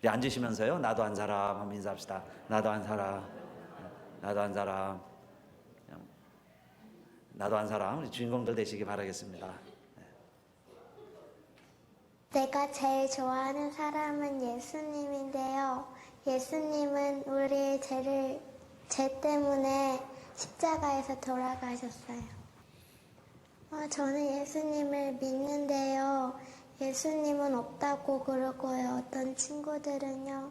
우리 앉으시면서요. 나도 한 사람 한번 인사합시다. 나도 한 사람, 나도 한 사람, 나도 한 사람. 우리 주인공들 되시기 바라겠습니다. 내가 제일 좋아하는 사람은 예수님인데요. 예수님은 우리의 죄 때문에 십자가에서 돌아가셨어요. 저는 예수님을 믿는데요. 예수님은 없다고 그러고요. 어떤 친구들은요,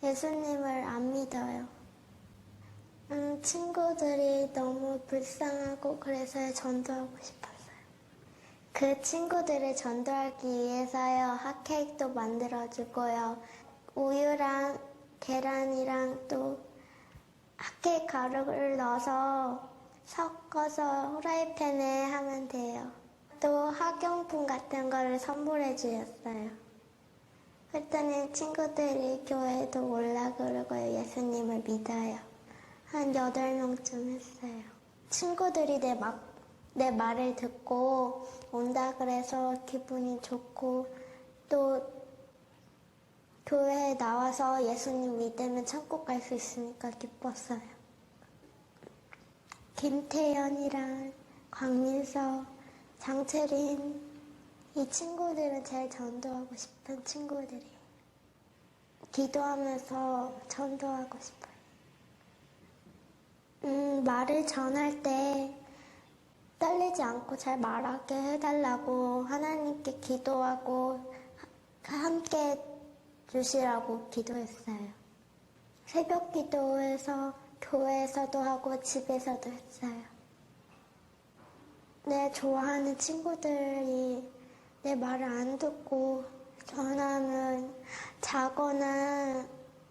예수님을 안 믿어요. 친구들이 너무 불쌍하고 그래서 전도하고 싶었어요. 그 친구들을 전도하기 위해서요, 핫케이크도 만들어주고요. 우유랑 계란이랑 또 핫케이크 가루를 넣어서 섞어서 후라이팬에 하면 돼요. 또 학용품 같은 거를 선물해 주셨어요. 그랬더니 친구들이 교회도 올라 그러고요. 예수님을 믿어요. 한 8명쯤 했어요. 친구들이 내 말을 듣고 온다 그래서 기분이 좋고, 또 교회에 나와서 예수님 믿으면 천국 갈 수 있으니까 기뻤어요. 김태연이랑 광민서, 장채린, 이 친구들은 제일 전도하고 싶은 친구들이에요. 기도하면서 전도하고 싶어요. 말을 전할 때 떨리지 않고 잘 말하게 해달라고 하나님께 기도하고 함께 주시라고 기도했어요. 새벽 기도에서 교회에서도 하고 집에서도 했어요. 내 좋아하는 친구들이 내 말을 안 듣고 전화하면 자거나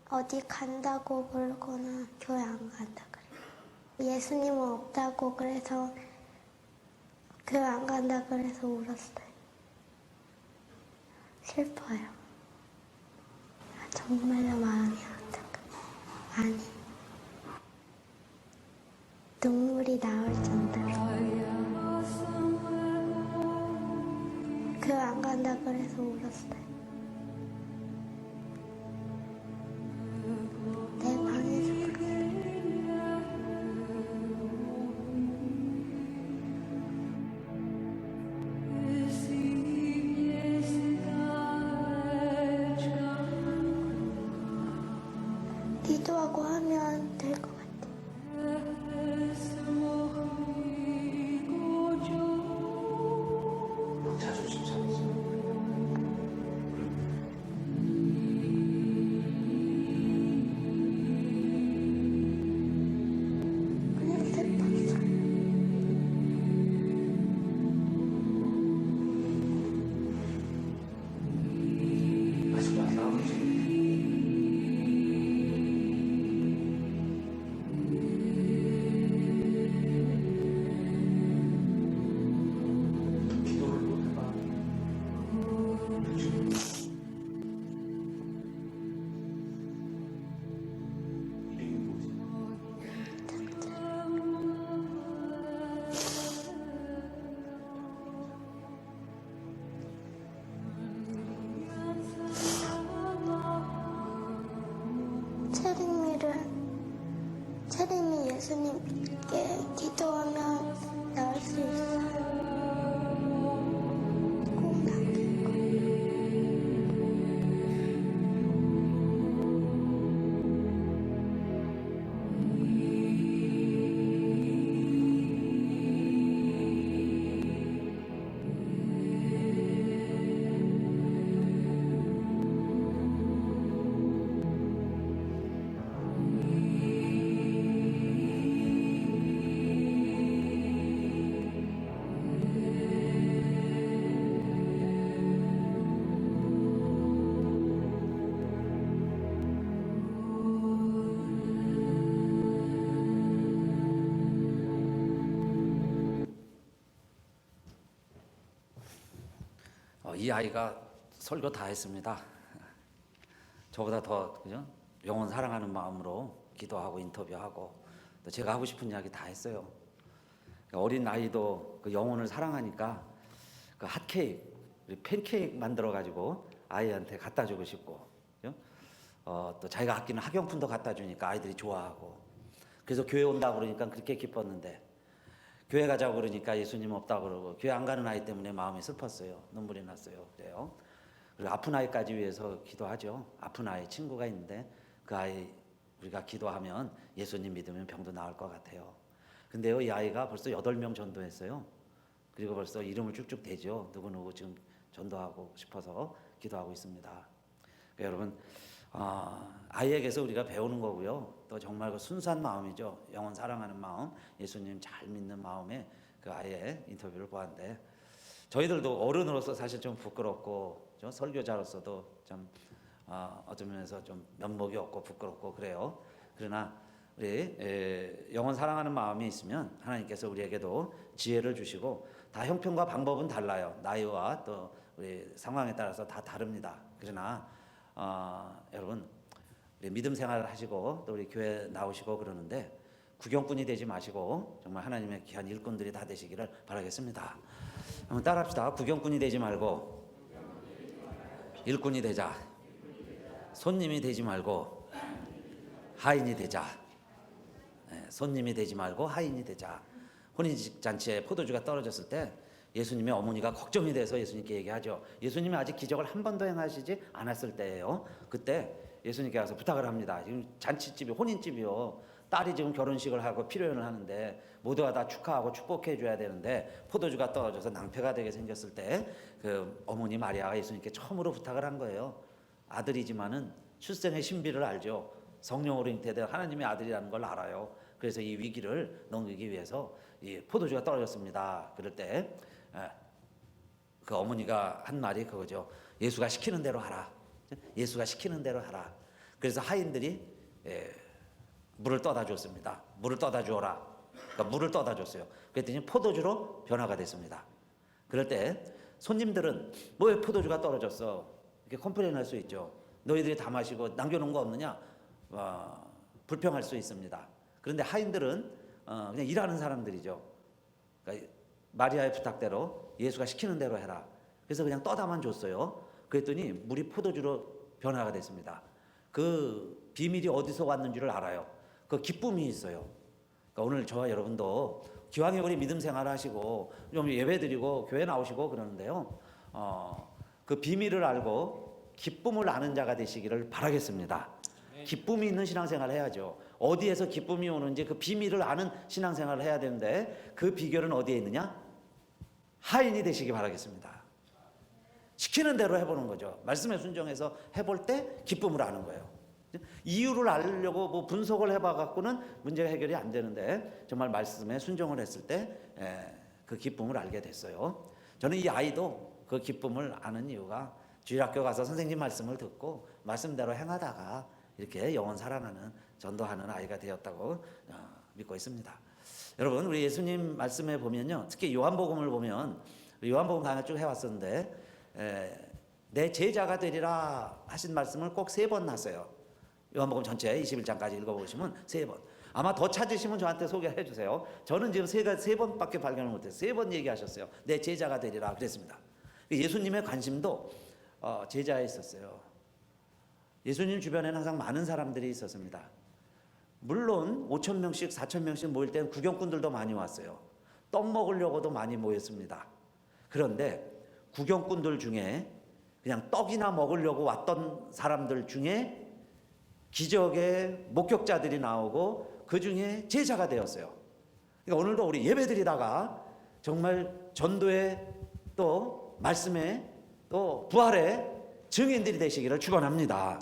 어디 간다고 그러거나 교회 안 간다 그래요. 예수님은 없다고 그래서 교회 안 간다 그래서 울었어요. 슬퍼요. 정말로 마음이 아프다. 아니, 눈물이 나올 정도로. 교회 안 간다 그래서 울었어요. 내 방에서 울었어요. 기도하고 하면 될 것 같아요. 자존심 상해서. 그냥 슬펐어요. 아직도 안 나오지. 기도를 못 해봐. 이름이 뭐지? 체림이 예수님께 기도하면 나을 수 있어요. 꼭 남길 거예요. 이 아이가 설교 다 했습니다. 저보다 더 그죠? 영혼 사랑하는 마음으로 기도하고 인터뷰하고 또 제가 하고 싶은 이야기 다 했어요. 어린 아이도 그 영혼을 사랑하니까 그 핫케이크, 팬케이크 만들어 가지고 아이한테 갖다 주고 싶고, 그죠? 또 자기가 아끼는 학용품도 갖다 주니까 아이들이 좋아하고, 그래서 교회 온다고 그러니까 그렇게 기뻤는데, 교회 가자고 그러니까 예수님 없다고 그러고, 교회 안 가는 아이 때문에 마음이 슬펐어요. 눈물이 났어요. 그래요. 그리고 아픈 아이까지 위해서 기도하죠. 아픈 아이 친구가 있는데 그 아이 우리가 기도하면 예수님 믿으면 병도 나을 것 같아요. 근데요, 이 아이가 벌써 8명 전도했어요. 그리고 벌써 이름을 쭉쭉 대죠. 누구누구 지금 전도하고 싶어서 기도하고 있습니다. 그러니까 여러분, 아이에게서 우리가 배우는 거고요. 또 정말 그 순수한 마음이죠. 영원 사랑하는 마음, 예수님 잘 믿는 마음에 그 아이의 인터뷰를 보았는데, 저희들도 어른으로서 사실 좀 부끄럽고, 설교자로서도 좀 어떤 면에서 좀 면목이 없고 부끄럽고 그래요. 그러나 우리 영원 사랑하는 마음이 있으면 하나님께서 우리에게도 지혜를 주시고, 다 형편과 방법은 달라요. 나이와 또 우리 상황에 따라서 다 다릅니다. 그러나 여러분, 우리 믿음 생활을 하시고 또 우리 교회 나오시고 그러는데 구경꾼이 되지 마시고 정말 하나님의 귀한 일꾼들이 다 되시기를 바라겠습니다. 한번 따라합시다. 구경꾼이 되지 말고 일꾼이 되자. 손님이 되지 말고 하인이 되자. 손님이 되지 말고 하인이 되자. 혼인잔치에 포도주가 떨어졌을 때 예수님의 어머니가 걱정이 돼서 예수님께 얘기하죠. 예수님이 아직 기적을 한 번도 행하시지 않았을 때예요. 그때 예수님께 가서 부탁을 합니다. 지금 잔치집이 혼인집이요. 딸이 지금 결혼식을 하고 피로연을 하는데 모두가 다 축하하고 축복해 줘야 되는데 포도주가 떨어져서 낭패가 되게 생겼을 때 그 어머니 마리아가 예수님께 처음으로 부탁을 한 거예요. 아들이지만은 출생의 신비를 알죠. 성령으로 잉태된 하나님의 아들이라는 걸 알아요. 그래서 이 위기를 넘기기 위해서 이 포도주가 떨어졌습니다. 그럴 때 그 어머니가 한 말이 그거죠. 예수가 시키는 대로 하라. 예수가 시키는 대로 하라. 그래서 하인들이 물을 떠다 줬습니다. 물을 떠다 주어라. 그러니까 물을 떠다 줬어요. 그랬더니 포도주로 변화가 됐습니다. 그럴 때 손님들은 뭐 왜 포도주가 떨어졌어? 이렇게 컴플레인 할 수 있죠. 너희들이 다 마시고 남겨놓은 거 없느냐? 불평할 수 있습니다. 그런데 하인들은 그냥 일하는 사람들이죠. 그러니까 마리아의 부탁대로 예수가 시키는 대로 해라. 그래서 그냥 떠다만 줬어요. 그랬더니 물이 포도주로 변화가 됐습니다. 그 비밀이 어디서 왔는지를 알아요. 그 기쁨이 있어요. 그러니까 오늘 저와 여러분도 기왕에 우리 믿음 생활을 하시고 좀 예배드리고 교회 나오시고 그러는데요. 그 비밀을 알고 기쁨을 아는 자가 되시기를 바라겠습니다. 기쁨이 있는 신앙생활을 해야죠. 어디에서 기쁨이 오는지 그 비밀을 아는 신앙생활을 해야 되는데 그 비결은 어디에 있느냐? 하인이 되시기 바라겠습니다. 시키는 대로 해보는 거죠. 말씀에 순종해서 해볼 때 기쁨을 아는 거예요. 이유를 알려고 뭐 분석을 해봐 갖고는 문제가 해결이 안 되는데 정말 말씀에 순종을 했을 때 그 기쁨을 알게 됐어요. 저는 이 아이도 그 기쁨을 아는 이유가 주일학교 가서 선생님 말씀을 듣고 말씀대로 행하다가 이렇게 영원 사랑하는 전도하는 아이가 되었다고 믿고 있습니다. 여러분, 우리 예수님 말씀에 보면요, 특히 요한복음을 보면 요한복음 강의 쭉 해왔었는데 내 제자가 되리라 하신 말씀을 꼭 3번 하세요. 요한복음 전체 21장까지 읽어보시면 3번. 아마 더 찾으시면 저한테 소개해 주세요. 저는 지금 3번밖에 발견을 못했어요. 3번 얘기하셨어요. 내 제자가 되리라 그랬습니다. 예수님의 관심도 제자에 있었어요. 예수님 주변에는 항상 많은 사람들이 있었습니다. 물론 5,000명씩 4,000명씩 모일 때는 구경꾼들도 많이 왔어요. 떡 먹으려고도 많이 모였습니다. 그런데 구경꾼들 중에 그냥 떡이나 먹으려고 왔던 사람들 중에 기적의 목격자들이 나오고 그 중에 제자가 되었어요. 그러니까 오늘도 우리 예배드리다가 정말 전도의 또 말씀의 또 부활의 증인들이 되시기를 축원합니다.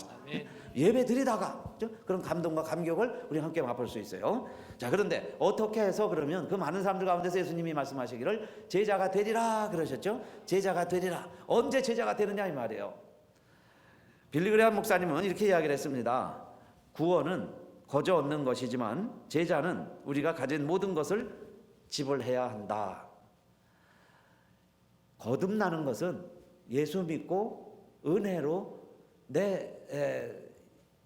예배드리다가 그런 감동과 감격을 우리 함께 맛볼 수 있어요. 자, 그런데 어떻게 해서 그러면 그 많은 사람들 가운데서 예수님이 말씀하시기를 제자가 되리라 그러셨죠? 제자가 되리라. 언제 제자가 되느냐 이 말이에요. 빌리그레함 목사님은 이렇게 이야기를 했습니다. 구원은 거저 얻는 것이지만 제자는 우리가 가진 모든 것을 지불해야 한다. 거듭나는 것은 예수 믿고 은혜로 내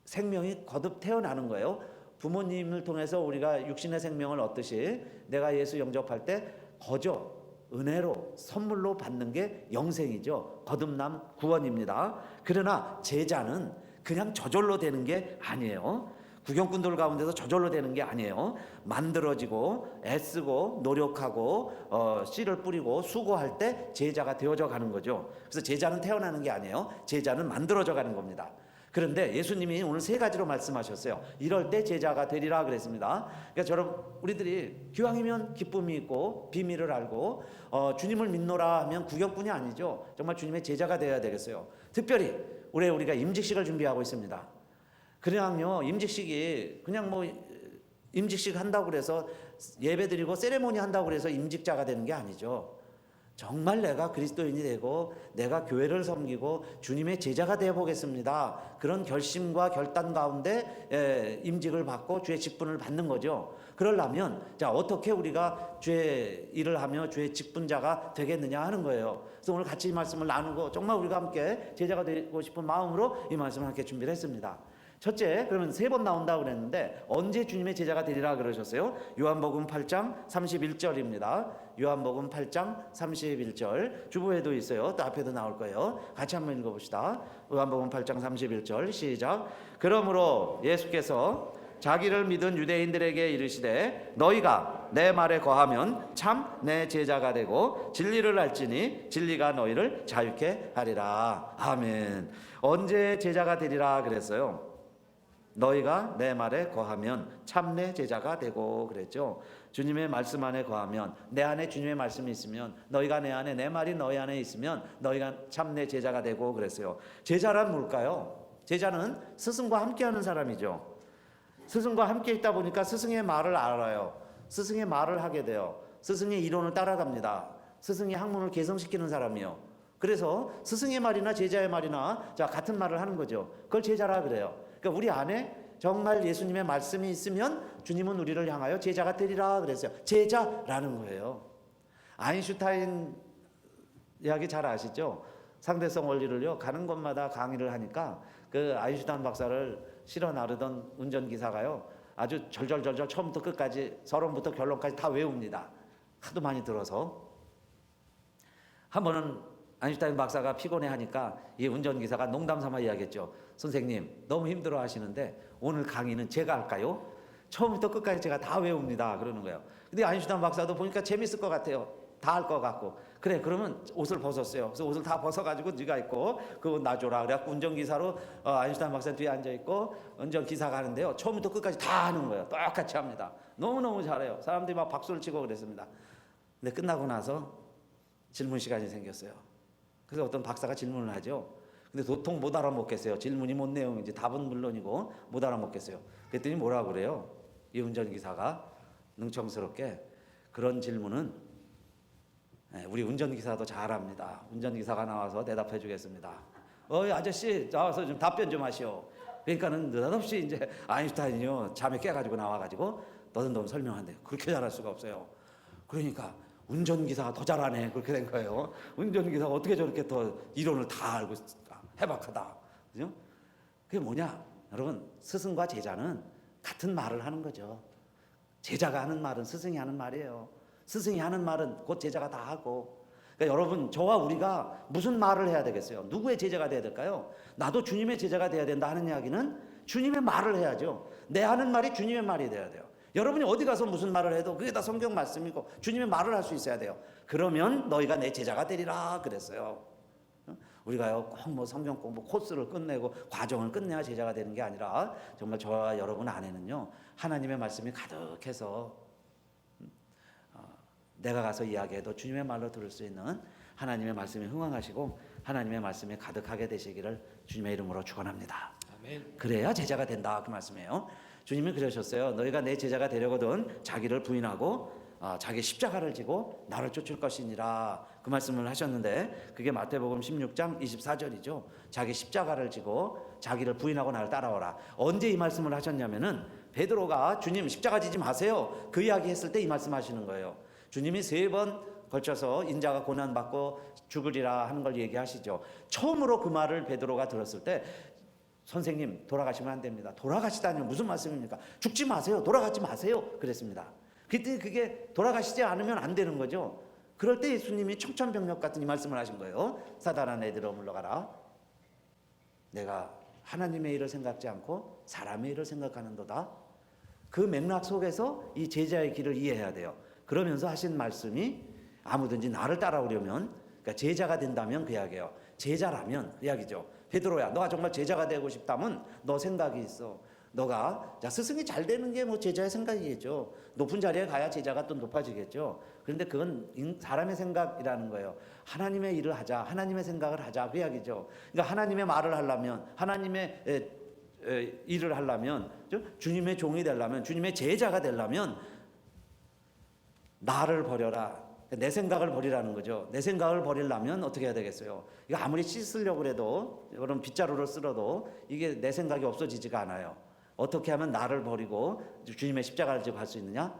생명이 거듭 태어나는 거예요. 부모님을 통해서 우리가 육신의 생명을 얻듯이 내가 예수 영접할 때 거저 은혜로 선물로 받는 게 영생이죠. 거듭남 구원입니다. 그러나 제자는 그냥 저절로 되는 게 아니에요. 구경꾼들 가운데서 저절로 되는 게 아니에요. 만들어지고 애쓰고 노력하고 씨를 뿌리고 수고할 때 제자가 되어져 가는 거죠. 그래서 제자는 태어나는 게 아니에요. 제자는 만들어져 가는 겁니다. 그런데 예수님이 오늘 세 가지로 말씀하셨어요. 이럴 때 제자가 되리라 그랬습니다. 그러니까 저런 우리들이 기왕이면 기쁨이 있고 비밀을 알고 주님을 믿노라 하면 구경꾼이 아니죠. 정말 주님의 제자가 되어야 되겠어요. 특별히 올해 우리가 임직식을 준비하고 있습니다. 그냥요 임직식이 그냥 뭐 임직식 한다고 그래서 예배 드리고 세레모니 한다고 그래서 임직자가 되는 게 아니죠. 정말 내가 그리스도인이 되고 내가 교회를 섬기고 주님의 제자가 되어 보겠습니다. 그런 결심과 결단 가운데 임직을 받고 주의 직분을 받는 거죠. 그러려면 자 어떻게 우리가 주의 일을 하며 주의 직분자가 되겠느냐 하는 거예요. 그래서 오늘 같이 이 말씀을 나누고 정말 우리가 함께 제자가 되고 싶은 마음으로 이 말씀을 함께 준비를 했습니다. 첫째, 그러면 3번 나온다고 그랬는데 언제 주님의 제자가 되리라 그러셨어요? 요한복음 8장 31절입니다. 요한복음 8장 31절. 주보에도 있어요. 또 앞에도 나올 거예요. 같이 한번 읽어봅시다. 요한복음 8장 31절 시작. 그러므로 예수께서 자기를 믿은 유대인들에게 이르시되 너희가 내 말에 거하면 참 내 제자가 되고 진리를 알지니 진리가 너희를 자유케 하리라. 아멘. 언제 제자가 되리라 그랬어요? 너희가 내 말에 거하면 참 내 제자가 되고 그랬죠. 주님의 말씀 안에 거하면 내 안에 주님의 말씀이 있으면 너희가 내 안에 내 말이 너희 안에 있으면 너희가 참 내 제자가 되고 그랬어요. 제자란 뭘까요? 제자는 스승과 함께하는 사람이죠. 스승과 함께 있다 보니까 스승의 말을 알아요. 스승의 말을 하게 돼요. 스승의 이론을 따라갑니다. 스승의 학문을 개성시키는 사람이요. 그래서 스승의 말이나 제자의 말이나 같은 말을 하는 거죠. 그걸 제자라 그래요. 그러니까 우리 안에 정말 예수님의 말씀이 있으면 주님은 우리를 향하여 제자가 되리라 그랬어요. 제자라는 거예요. 아인슈타인 이야기 잘 아시죠? 상대성 원리를요 가는 곳마다 강의를 하니까 그 아인슈타인 박사를 실어 나르던 운전기사가요 아주 절절절절 처음부터 끝까지 서론부터 결론까지 다 외웁니다. 하도 많이 들어서. 한 번은 아인슈타인 박사가 피곤해하니까 이 운전기사가 농담삼아 이야기했죠. 선생님 너무 힘들어 하시는데 오늘 강의는 제가 할까요? 처음부터 끝까지 제가 다 외웁니다 그러는 거예요. 근데 아인슈타인 박사도 보니까 재밌을 것 같아요. 다 할 것 같고. 그래 그러면 옷을 벗었어요. 그래서 옷을 다 벗어가지고 네가 입고 그 옷 놔줘라. 그래갖고 운전기사로 아인슈타인 박사 뒤에 앉아있고 운전기사가 하는데요 처음부터 끝까지 다 하는 거예요. 똑같이 합니다. 너무너무 잘해요. 사람들이 막 박수를 치고 그랬습니다. 근데 끝나고 나서 질문 시간이 생겼어요. 그래서 어떤 박사가 질문을 하죠. 근데 도통 못 알아먹겠어요. 질문이 뭔 내용인지. 답은 물론이고 못 알아먹겠어요. 그랬더니 뭐라고 그래요? 이 운전기사가 능청스럽게 그런 질문은 우리 운전기사도 잘합니다. 운전기사가 나와서 대답해 주겠습니다. 아저씨 나와서 좀 답변 좀 하시오. 그러니까는 느닷없이 이제 아인슈타인이요 잠에 깨가지고 나와가지고 너는 설명한대요. 그렇게 잘할 수가 없어요. 그러니까 운전기사가 더 잘하네 그렇게 된 거예요. 운전기사가 어떻게 저렇게 더 이론을 다 알고 해박하다. 그죠? 그게 뭐냐? 여러분 스승과 제자는 같은 말을 하는 거죠. 제자가 하는 말은 스승이 하는 말이에요. 스승이 하는 말은 곧 제자가 다 하고. 그러니까 여러분 저와 우리가 무슨 말을 해야 되겠어요? 누구의 제자가 돼야 될까요? 나도 주님의 제자가 돼야 된다 하는 이야기는 주님의 말을 해야죠. 내 하는 말이 주님의 말이 돼야 돼요. 여러분이 어디 가서 무슨 말을 해도 그게 다 성경 말씀이고 주님의 말을 할 수 있어야 돼요. 그러면 너희가 내 제자가 되리라 그랬어요. 우리가요 꼭 뭐 성경 공부 코스를 끝내고 과정을 끝내야 제자가 되는 게 아니라 정말 저와 여러분 안에는요 하나님의 말씀이 가득해서 내가 가서 이야기해도 주님의 말로 들을 수 있는 하나님의 말씀에 흥황하시고 하나님의 말씀에 가득하게 되시기를 주님의 이름으로 축원합니다. 아멘. 그래야 제자가 된다 그 말씀이에요. 주님이 그러셨어요. 너희가 내 제자가 되려거든 자기를 부인하고 자기 십자가를 지고 나를 쫓을 것이니라 그 말씀을 하셨는데 그게 마태복음 16장 24절이죠. 자기 십자가를 지고 자기를 부인하고 나를 따라오라. 언제 이 말씀을 하셨냐면은 베드로가 주님 십자가 지지 마세요 그 이야기 했을 때 이 말씀 하시는 거예요. 주님이 3번 걸쳐서 인자가 고난받고 죽으리라 하는 걸 얘기하시죠. 처음으로 그 말을 베드로가 들었을 때 선생님 돌아가시면 안 됩니다. 돌아가시다니 무슨 말씀입니까? 죽지 마세요. 돌아가지 마세요. 그랬습니다. 그때 그게 돌아가시지 않으면 안 되는 거죠. 그럴 때 예수님이 청천벽력 같은 이 말씀을 하신 거예요. 사단아 내들어 물러가라. 내가 하나님의 일을 생각지 않고 사람의 일을 생각하는도다. 그 맥락 속에서 이 제자의 길을 이해해야 돼요. 그러면서 하신 말씀이 아무든지 나를 따라오려면, 그러니까 제자가 된다면 그 이야기예요. 제자라면 그 이야기죠. 베드로야, 너가 정말 제자가 되고 싶다면 너 생각이 있어. 너가 스승이 잘 되는 게 뭐 제자의 생각이겠죠. 높은 자리에 가야 제자가 또 높아지겠죠. 그런데 그건 사람의 생각이라는 거예요. 하나님의 일을 하자, 하나님의 생각을 하자 그 이야기죠. 그러니까 하나님의 말을 하려면, 하나님의 일을 하려면, 주님의 종이 되려면, 주님의 제자가 되려면 나를 버려라. 내 생각을 버리라는 거죠. 내 생각을 버리려면 어떻게 해야 되겠어요? 이거 아무리 씻으려고 해도, 여러분 빗자루를 쓸어도 이게 내 생각이 없어지지가 않아요. 어떻게 하면 나를 버리고 주님의 십자가를 지고 갈 수 있느냐?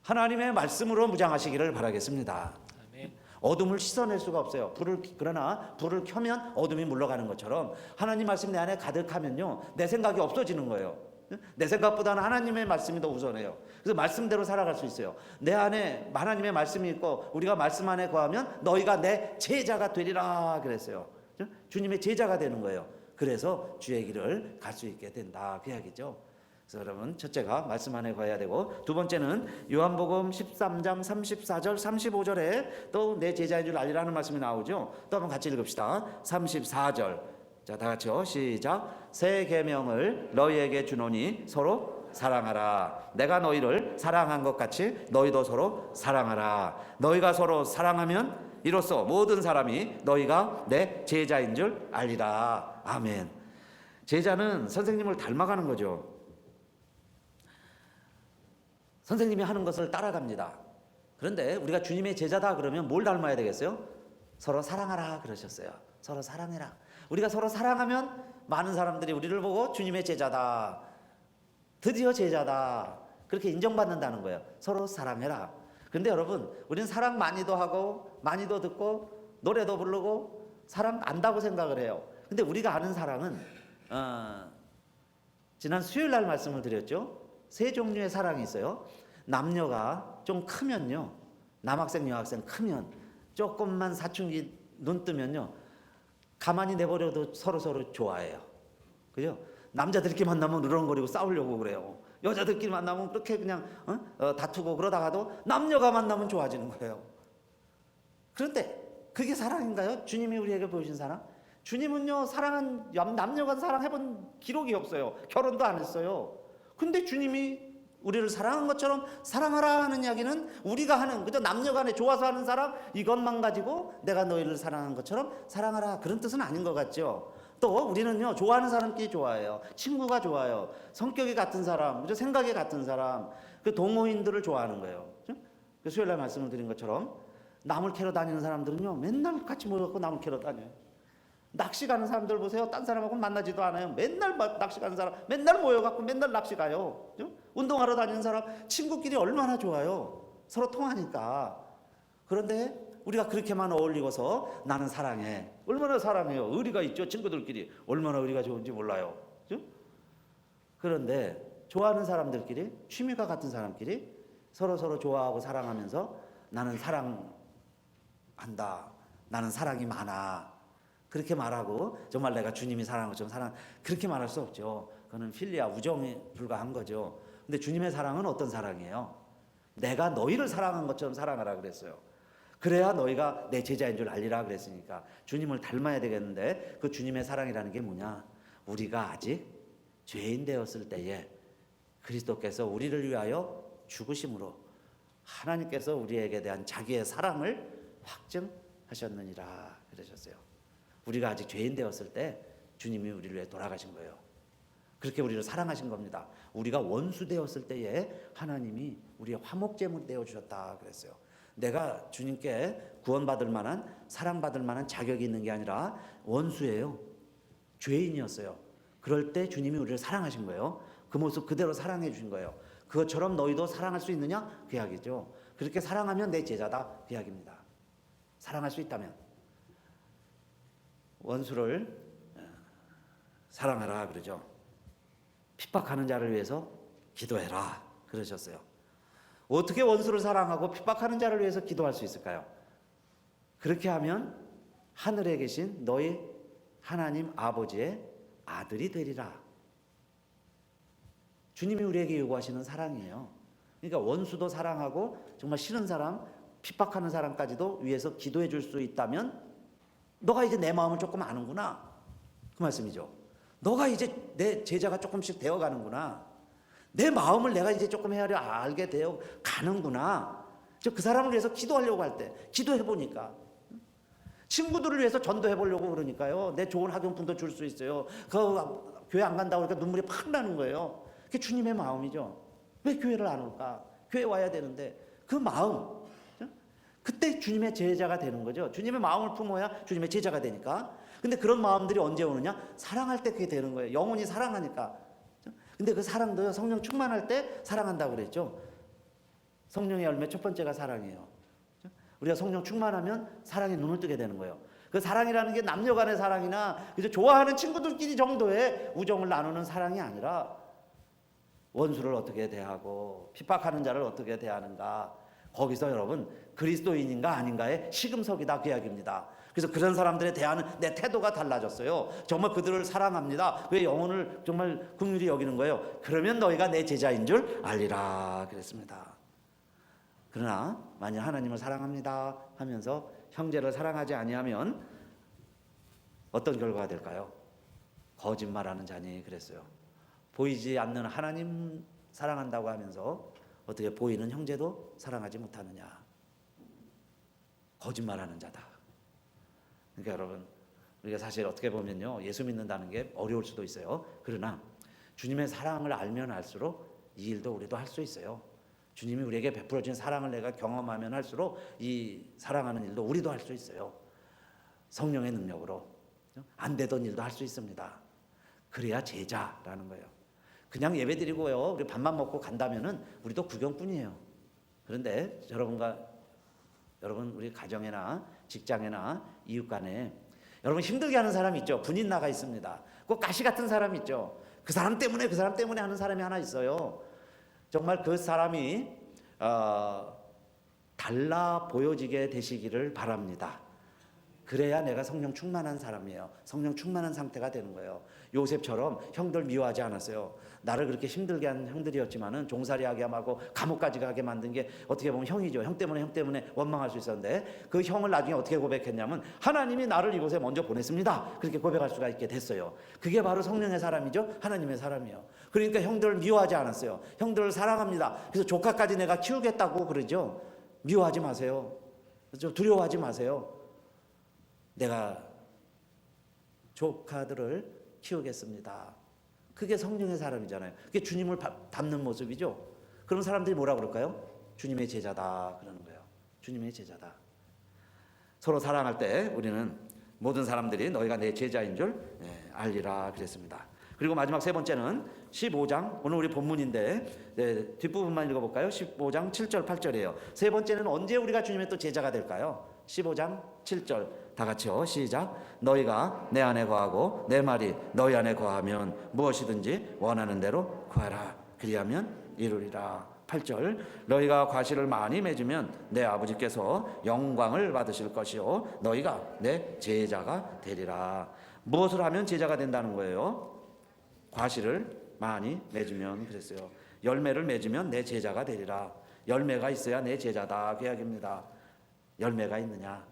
하나님의 말씀으로 무장하시기를 바라겠습니다. 아멘. 어둠을 씻어낼 수가 없어요. 그러나 불을 켜면 어둠이 물러가는 것처럼 하나님 말씀 내 안에 가득하면요, 내 생각이 없어지는 거예요. 내 생각보다는 하나님의 말씀이 더 우선해요. 그래서 말씀대로 살아갈 수 있어요. 내 안에 하나님의 말씀이 있고 우리가 말씀 안에 거하면 너희가 내 제자가 되리라 그랬어요. 주님의 제자가 되는 거예요. 그래서 주의 길을 갈 수 있게 된다 그 이야기죠. 그래서 여러분, 첫째가 말씀 안에 거해야 되고, 두 번째는 요한복음 13장 34절 35절에 또 내 제자인 줄 알리라는 말씀이 나오죠. 또 한번 같이 읽읍시다. 34절, 자 다 같이요, 시작. 새 계명을 너희에게 주노니 서로 사랑하라. 내가 너희를 사랑한 것 같이 너희도 서로 사랑하라. 너희가 서로 사랑하면 이로써 모든 사람이 너희가 내 제자인 줄 알리라. 아멘. 제자는 선생님을 닮아가는 거죠. 선생님이 하는 것을 따라갑니다. 그런데 우리가 주님의 제자다 그러면 뭘 닮아야 되겠어요? 서로 사랑하라 그러셨어요. 서로 사랑해라. 우리가 서로 사랑하면 많은 사람들이 우리를 보고 주님의 제자다, 드디어 제자다, 그렇게 인정받는다는 거예요. 서로 사랑해라. 그런데 여러분, 우리는 사랑 많이도 하고 많이도 듣고 노래도 부르고 사랑 안다고 생각을 해요. 근데 우리가 아는 사랑은 지난 수요일 날 말씀을 드렸죠. 세 종류의 사랑이 있어요. 남녀가 좀 크면요, 남학생 여학생 크면, 조금만 사춘기 눈 뜨면요, 가만히 내버려도 서로 좋아해요. 그죠? 남자들끼리 만나면 으렁거리고 싸우려고 그래요. 여자들끼리 만나면 그렇게 그냥 다투고 그러다가도 남녀가 만나면 좋아지는 거예요. 그런데 그게 사랑인가요? 주님이 우리에게 보여준 사랑? 주님은요, 사랑한 남녀간 사랑해본 기록이 없어요. 결혼도 안 했어요. 근데 주님이 우리를 사랑한 것처럼 사랑하라 하는 이야기는 우리가 하는, 그저 남녀간에 좋아서 하는 사랑, 이것만 가지고 내가 너희를 사랑한 것처럼 사랑하라, 그런 뜻은 아닌 것 같죠. 또 우리는요, 좋아하는 사람끼리 좋아해요. 친구가 좋아요. 성격이 같은 사람, 그죠? 생각이 같은 사람, 그 동호인들을 좋아하는 거예요. 그 수요일 날 말씀을 드린 것처럼 나물 캐러 다니는 사람들은요, 맨날 같이 모여갖고 나물 캐러 다녀요. 낚시 가는 사람들 보세요. 딴 사람하고 만나지도 않아요. 맨날 낚시 가는 사람, 맨날 모여갖고 맨날 낚시 가요. 그죠? 운동하러 다니는 사람, 친구끼리 얼마나 좋아요. 서로 통하니까. 그런데 우리가 그렇게만 어울리고서 나는 사랑해. 얼마나 사랑해요. 의리가 있죠. 친구들끼리 얼마나 의리가 좋은지 몰라요. 그죠? 그런데 좋아하는 사람들끼리, 취미가 같은 사람끼리 서로 좋아하고 사랑하면서 나는 사랑한다, 나는 사랑이 많아, 그렇게 말하고 정말 내가 주님이 사랑한 것처럼 사랑, 그렇게 말할 수 없죠. 그거는 필리아, 우정에 불과한 거죠. 근데 주님의 사랑은 어떤 사랑이에요? 내가 너희를 사랑한 것처럼 사랑하라 그랬어요. 그래야 너희가 내 제자인 줄 알리라 그랬으니까 주님을 닮아야 되겠는데, 그 주님의 사랑이라는 게 뭐냐? 우리가 아직 죄인 되었을 때에 그리스도께서 우리를 위하여 죽으심으로 하나님께서 우리에게 대한 자기의 사랑을 확증하셨느니라 그러셨어요. 우리가 아직 죄인 되었을 때 주님이 우리를 위해 돌아가신 거예요. 그렇게 우리를 사랑하신 겁니다. 우리가 원수 되었을 때에 하나님이 우리의 화목제물 되어 주셨다 그랬어요. 내가 주님께 구원받을 만한, 사랑받을 만한 자격이 있는 게 아니라 원수예요. 죄인이었어요. 그럴 때 주님이 우리를 사랑하신 거예요. 그 모습 그대로 사랑해 주신 거예요. 그것처럼 너희도 사랑할 수 있느냐? 그 이야기죠. 그렇게 사랑하면 내 제자다 그 이야기입니다. 사랑할 수 있다면. 원수를 사랑하라 그러죠. 핍박하는 자를 위해서 기도해라 그러셨어요. 어떻게 원수를 사랑하고 핍박하는 자를 위해서 기도할 수 있을까요? 그렇게 하면 하늘에 계신 너희 하나님 아버지의 아들이 되리라. 주님이 우리에게 요구하시는 사랑이에요. 그러니까 원수도 사랑하고 정말 싫은 사람, 핍박하는 사람까지도 위해서 기도해 줄 수 있다면 너가 이제 내 마음을 조금 아는구나, 그 말씀이죠. 너가 이제 내 제자가 조금씩 되어가는구나. 내 마음을 내가 이제 조금 헤아려 알게 되어 가는구나. 그 사람을 위해서 기도하려고 할 때 기도해 보니까, 친구들을 위해서 전도해 보려고 그러니까요, 내 좋은 학용품도 줄 수 있어요. 그 교회 안 간다고 그러니까 눈물이 팍 나는 거예요. 그게 주님의 마음이죠. 왜 교회를 안 올까? 교회 와야 되는데. 그 마음, 그때 주님의 제자가 되는 거죠. 주님의 마음을 품어야 주님의 제자가 되니까. 근데 그런 마음들이 언제 오느냐? 사랑할 때 그게 되는 거예요. 영혼이 사랑하니까. 근데 그 사랑도요, 성령 충만할 때 사랑한다고 그랬죠. 성령의 열매 첫 번째가 사랑이에요. 우리가 성령 충만하면 사랑에 눈을 뜨게 되는 거예요. 그 사랑이라는 게 남녀 간의 사랑이나 그저 좋아하는 친구들끼리 정도의 우정을 나누는 사랑이 아니라, 원수를 어떻게 대하고 핍박하는 자를 어떻게 대하는가, 거기서 여러분 그리스도인인가 아닌가의 시금석이다, 그 이야기입니다. 그래서 그런 사람들에 대한 내 태도가 달라졌어요. 정말 그들을 사랑합니다. 그 영혼을 정말 긍휼히 여기는 거예요. 그러면 너희가 내 제자인 줄 알리라 그랬습니다. 그러나 만약 하나님을 사랑합니다 하면서 형제를 사랑하지 아니하면 어떤 결과가 될까요? 거짓말하는 자니 그랬어요. 보이지 않는 하나님 사랑한다고 하면서 어떻게 보이는 형제도 사랑하지 못하느냐. 거짓말하는 자다. 그러니까 여러분, 우리가 사실 어떻게 보면요, 예수 믿는다는 게 어려울 수도 있어요. 그러나 주님의 사랑을 알면 알수록 이 일도 우리도 할 수 있어요. 주님이 우리에게 베풀어 준 사랑을 내가 경험하면 할수록 이 사랑하는 일도 우리도 할 수 있어요. 성령의 능력으로 안 되던 일도 할 수 있습니다. 그래야 제자라는 거예요. 그냥 예배드리고요, 우리 밥만 먹고 간다면은 우리도 구경꾼이에요. 그런데 여러분 우리 가정이나 직장이나 이웃 간에 여러분 힘들게 하는 사람이 있죠. 분인 나가 있습니다. 꼭 가시 같은 사람이 있죠. 그 사람 때문에 하는 사람이 하나 있어요. 정말 그 사람이 달라 보여지게 되시기를 바랍니다. 그래야 내가 성령 충만한 사람이에요. 성령 충만한 상태가 되는 거예요. 요셉처럼 형들 미워하지 않았어요. 나를 그렇게 힘들게 한 형들이었지만은 종살이하게 하고 감옥까지 가게 만든 게 어떻게 보면 형이죠. 형 때문에 원망할 수 있었는데, 그 형을 나중에 어떻게 고백했냐면 하나님이 나를 이곳에 먼저 보냈습니다. 그렇게 고백할 수가 있게 됐어요. 그게 바로 성령의 사람이죠. 하나님의 사람이에요. 그러니까 형들을 미워하지 않았어요. 형들을 사랑합니다. 그래서 조카까지 내가 키우겠다고 그러죠. 미워하지 마세요. 두려워하지 마세요. 내가 조카들을 키우겠습니다. 그게 성령의 사람이잖아요. 그게 주님을 닮는 모습이죠. 그럼 사람들이 뭐라 그럴까요? 주님의 제자다 그러는 거예요. 주님의 제자다. 서로 사랑할 때 우리는 모든 사람들이 너희가 내 제자인 줄 알리라 그랬습니다. 그리고 마지막 세 번째는 15장, 오늘 우리 본문인데 뒷부분만 읽어볼까요? 15장 7절 8절이에요. 세 번째는 언제 우리가 주님의 또 제자가 될까요? 15장 7절 다 같이요. 시작. 너희가 내 안에 거하고 내 말이 너희 안에 거하면 무엇이든지 원하는 대로 구하라. 그리하면 이루리라. 8절. 너희가 과실을 많이 맺으면 내 아버지께서 영광을 받으실 것이요 너희가 내 제자가 되리라. 무엇을 하면 제자가 된다는 거예요? 과실을 많이 맺으면 그랬어요. 열매를 맺으면 내 제자가 되리라. 열매가 있어야 내 제자다 그 이야기입니다. 열매가 있느냐?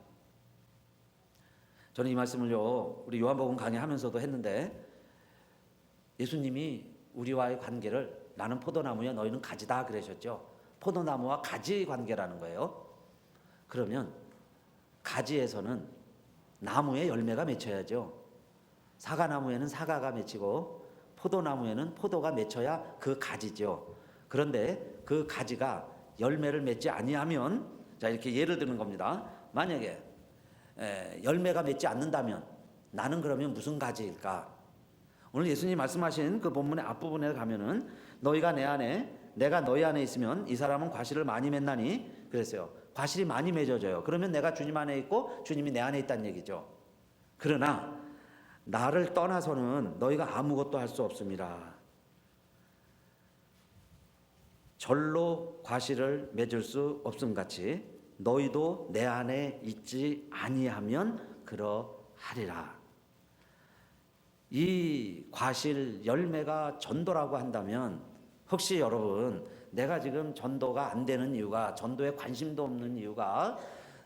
저는 이 말씀을요, 우리 요한복음 강의하면서도 했는데, 예수님이 우리와의 관계를 나는 포도나무야 너희는 가지다 그러셨죠. 포도나무와 가지 관계라는 거예요. 그러면 가지에서는 나무에 열매가 맺혀야죠. 사과나무에는 사과가 맺히고 포도나무에는 포도가 맺혀야 그 가지죠. 그런데 그 가지가 열매를 맺지 아니하면, 자 이렇게 예를 드는 겁니다. 만약에 열매가 맺지 않는다면 나는 그러면 무슨 가지일까? 오늘 예수님 말씀하신 그 본문의 앞부분에 가면은 너희가 내 안에 내가 너희 안에 있으면 이 사람은 과실을 많이 맺나니 그랬어요. 과실이 많이 맺어져요. 그러면 내가 주님 안에 있고 주님이 내 안에 있다는 얘기죠. 그러나 나를 떠나서는 너희가 아무것도 할 수 없습니다. 절로 과실을 맺을 수 없음 같이 너희도 내 안에 있지 아니하면 그러하리라. 이 과실 열매가 전도라고 한다면 혹시 여러분 내가 지금 전도가 안 되는 이유가 전도에 관심도 없는 이유가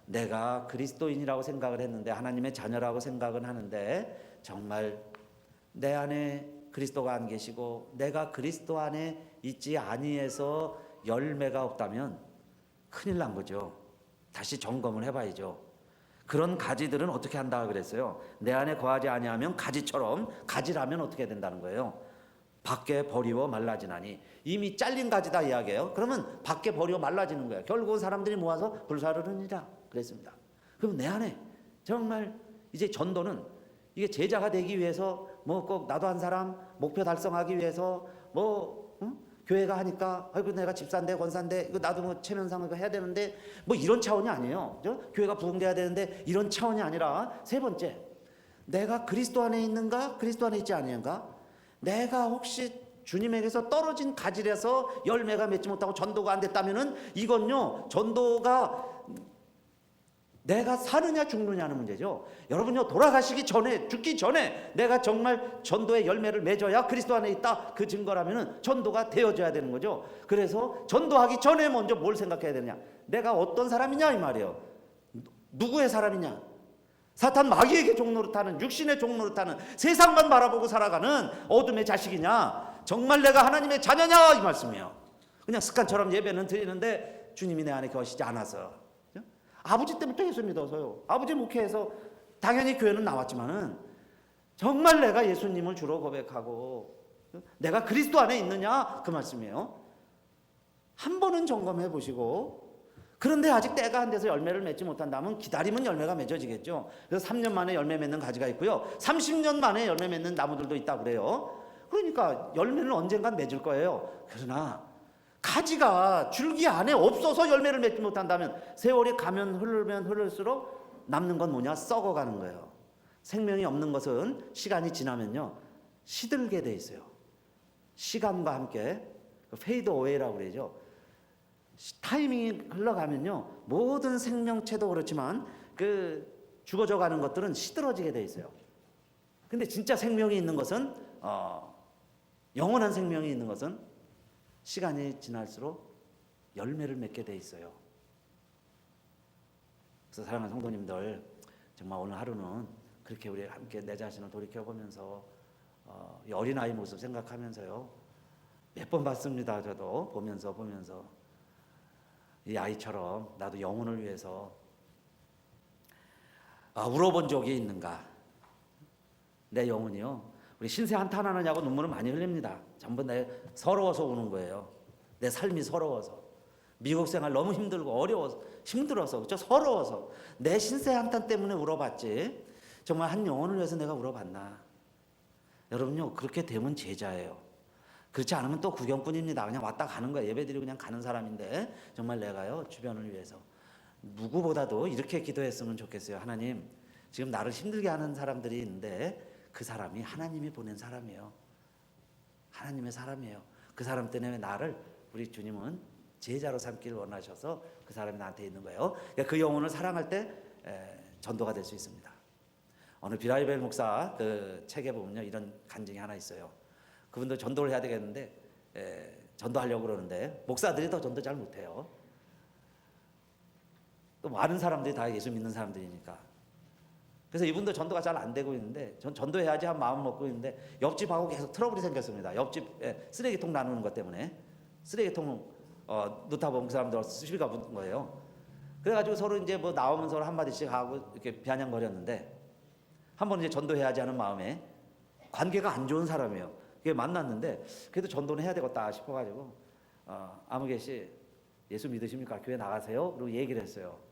내가 그리스도인이라고 생각을 했는데 하나님의 자녀라고 생각은 하는데 정말 내 안에 그리스도가 안 계시고 내가 그리스도 안에 있지 아니해서 열매가 없다면 큰일 난 거죠. 다시 점검을 해봐야죠. 그런 가지들은 어떻게 한다 그랬어요? 내 안에 거하지 아니하면 가지처럼 가지라면 어떻게 된다는 거예요? 밖에 버리워 말라지나니. 이미 잘린 가지다 이야기예요. 그러면 밖에 버리워 말라지는 거예요. 결국 사람들이 모아서 불사르느니라 그랬습니다. 그럼 내 안에 정말 이제 전도는 이게 제자가 되기 위해서 뭐 꼭 나도 한 사람 목표 달성하기 위해서 교회가 하니까 아이고 내가 집사인데 권사인데 이거 나도 뭐 체면상 이거 해야 되는데 뭐 이런 차원이 아니에요. 그죠? 교회가 부흥돼야 되는데 이런 차원이 아니라 세 번째, 내가 그리스도 안에 있는가 그리스도 안에 있지 아니한가? 내가 혹시 주님에게서 떨어진 가지라서 열매가 맺지 못하고 전도가 안 됐다면은 이건요 전도가 내가 사느냐 죽느냐는 문제죠. 여러분요 돌아가시기 전에 죽기 전에 내가 정말 전도의 열매를 맺어야 그리스도 안에 있다 그 증거라면은 전도가 되어져야 되는 거죠. 그래서 전도하기 전에 먼저 뭘 생각해야 되느냐? 내가 어떤 사람이냐 이 말이에요. 누구의 사람이냐? 사탄 마귀에게 종노릇하는 육신의 종노릇하는 세상만 바라보고 살아가는 어둠의 자식이냐? 정말 내가 하나님의 자녀냐 이 말씀이에요. 그냥 습관처럼 예배는 드리는데 주님이 내 안에 계시지 않아서 아버지 때부터 예수 믿어서요. 아버지 목회에서 당연히 교회는 나왔지만은 정말 내가 예수님을 주로 고백하고 내가 그리스도 안에 있느냐 그 말씀이에요. 한 번은 점검해 보시고 그런데 아직 때가 안 돼서 열매를 맺지 못한다면 기다리면 열매가 맺어지겠죠. 그래서 3년 만에 열매 맺는 가지가 있고요. 30년 만에 열매 맺는 나무들도 있다 그래요. 그러니까 열매는 언젠간 맺을 거예요. 그러나 가지가 줄기 안에 없어서 열매를 맺지 못한다면 세월이 가면 흐르면 흐를수록 남는 건 뭐냐? 썩어가는 거예요. 생명이 없는 것은 시간이 지나면요 시들게 돼 있어요. 시간과 함께 페이드 어웨이라고 그러죠. 타이밍이 흘러가면요 모든 생명체도 그렇지만 그 죽어져 가는 것들은 시들어지게 돼 있어요. 근데 진짜 생명이 있는 것은 영원한 생명이 있는 것은 시간이 지날수록 열매를 맺게 돼 있어요. 그래서 사랑하는 성도님들 정말 오늘 하루는 그렇게 우리 함께 내 자신을 돌이켜보면서 이 어린아이 모습 생각하면서요 몇 번 봤습니다. 저도 보면서 이 아이처럼 나도 영혼을 위해서 울어본 적이 있는가? 내 영혼이요 우리 신세 한탄하느냐고 눈물을 많이 흘립니다. 전부 내 서러워서 우는 거예요. 내 삶이 서러워서 미국 생활 너무 힘들고 어려워서 힘들어서 그렇죠? 서러워서 내 신세 한탄 때문에 울어봤지 정말 한 영혼을 위해서 내가 울어봤나? 여러분요 그렇게 되면 제자예요. 그렇지 않으면 또 구경꾼입니다. 그냥 왔다 가는 거예요. 예배드리고 그냥 가는 사람인데 정말 내가요 주변을 위해서 누구보다도 이렇게 기도했으면 좋겠어요. 하나님 지금 나를 힘들게 하는 사람들이 있는데 그 사람이 하나님이 보낸 사람이에요. 하나님의 사람이에요. 그 사람 때문에 나를 우리 주님은 제자로 삼기를 원하셔서 그 사람이 나한테 있는 거예요. 그러니까 그 영혼을 사랑할 때 전도가 될 수 있습니다. 어느 비라이벨 목사 그 책에 보면요 이런 간증이 하나 있어요. 그분도 전도를 해야 되겠는데 전도하려고 그러는데 목사들이 더 전도 잘 못해요. 또 많은 사람들이 다 예수 믿는 사람들이니까. 그래서 이분도 전도가 잘 안 되고 있는데 전 전도해야지 한 마음 먹고 있는데 옆집하고 계속 트러블이 생겼습니다. 옆집 쓰레기통 나누는 것 때문에 쓰레기통 놓다 보면 그 사람들 시비가 붙은 거예요. 그래가지고 서로 이제 뭐 나오면 서로 한 마디씩 하고 이렇게 비아냥거렸는데 한 번 이제 전도해야지 하는 마음에 관계가 안 좋은 사람이에요. 그게 만났는데 그래도 전도는 해야 되겠다 싶어가지고 아무개 씨 예수 믿으십니까? 교회 나가세요? 그리고 얘기를 했어요.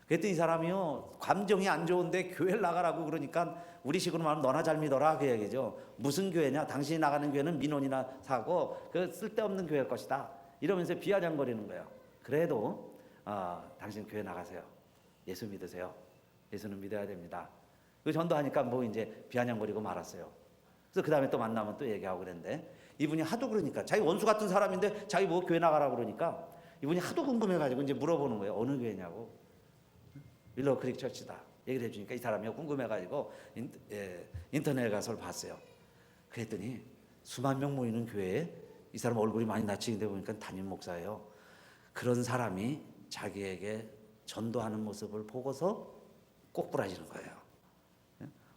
그랬더니 이 사람이요 감정이 안 좋은데 교회를 나가라고 그러니까 우리식으로 말하면 너나 잘 믿어라 그 얘기죠. 무슨 교회냐? 당신이 나가는 교회는 민원이나 사고 그 쓸데없는 교회일 것이다 이러면서 비아냥거리는 거예요. 그래도 당신 교회 나가세요. 예수 믿으세요. 예수는 믿어야 됩니다. 그 전도하니까 뭐 이제 비아냥거리고 말았어요. 그래서 그 다음에 또 만나면 또 얘기하고 그랬는데 이분이 하도 그러니까 자기 원수 같은 사람인데 자기 뭐 교회 나가라고 그러니까 이분이 하도 궁금해가지고 이제 물어보는 거예요. 어느 교회냐고. 윌로우 크릭 처치다. 얘기를 해주니까 이 사람이 궁금해가지고 인터넷에 가서 봤어요. 그랬더니 수만 명 모이는 교회에 이 사람 얼굴이 많이 낯익인데 보니까 담임 목사예요. 그런 사람이 자기에게 전도하는 모습을 보고서 꼬꾸라지는 거예요.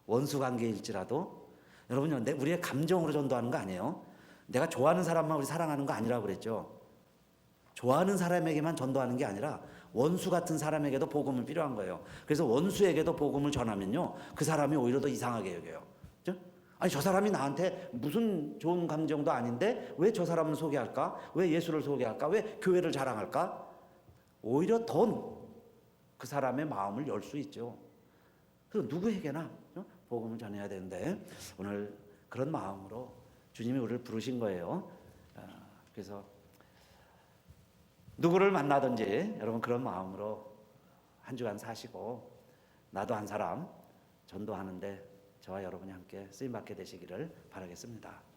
원수 관계일지라도 여러분요, 우리의 감정으로 전도하는 거 아니에요. 내가 좋아하는 사람만 우리 사랑하는 거 아니라고 그랬죠. 좋아하는 사람에게만 전도하는 게 아니라 원수 같은 사람에게도 복음은 필요한 거예요. 그래서 원수에게도 복음을 전하면요, 그 사람이 오히려 더 이상하게 여겨요. 그죠? 아니, 저 사람이 나한테 무슨 좋은 감정도 아닌데 왜 저 사람을 소개할까? 왜 예수를 소개할까? 왜 교회를 자랑할까? 오히려 더 그 사람의 마음을 열 수 있죠. 그래서 누구에게나 복음을 전해야 되는데 오늘 그런 마음으로 주님이 우리를 부르신 거예요. 그래서 누구를 만나든지 여러분 그런 마음으로 한 주간 사시고 나도 한 사람 전도하는데 저와 여러분이 함께 쓰임받게 되시기를 바라겠습니다.